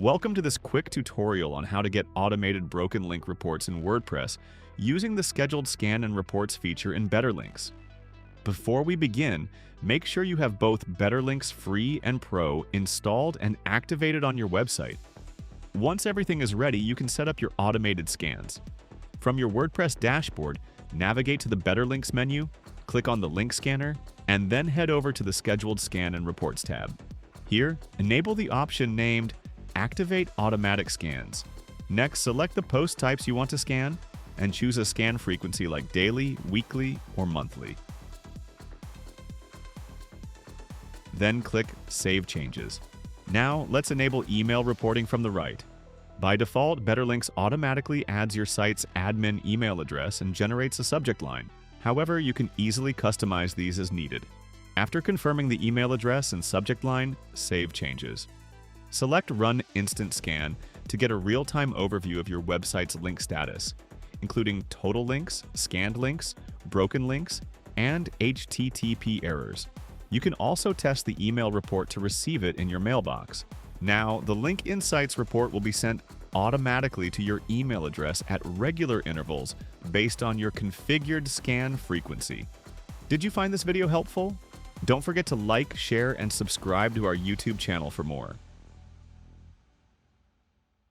Welcome to this quick tutorial on how to get automated broken link reports in WordPress using the Scheduled Scan and Reports feature in BetterLinks. Before we begin, make sure you have both BetterLinks Free and Pro installed and activated on your website. Once everything is ready, you can set up your automated scans. From your WordPress dashboard, navigate to the BetterLinks menu, click on the link scanner, and then head over to the Scheduled Scan and Reports tab. Here, enable the option named Activate Automatic Scans. Next, select the post types you want to scan and choose a scan frequency like daily, weekly, or monthly. Then click Save Changes. Now, let's enable email reporting from the right. By default, BetterLinks automatically adds your site's admin email address and generates a subject line. However, you can easily customize these as needed. After confirming the email address and subject line, save changes. Select Run Instant Scan to get a real-time overview of your website's link status, including total links, scanned links, broken links, and HTTP errors. You can also test the email report to receive it in your mailbox. Now, the Link Insights report will be sent automatically to your email address at regular intervals based on your configured scan frequency. Did you find this video helpful? Don't forget to like, share, and subscribe to our YouTube channel for more.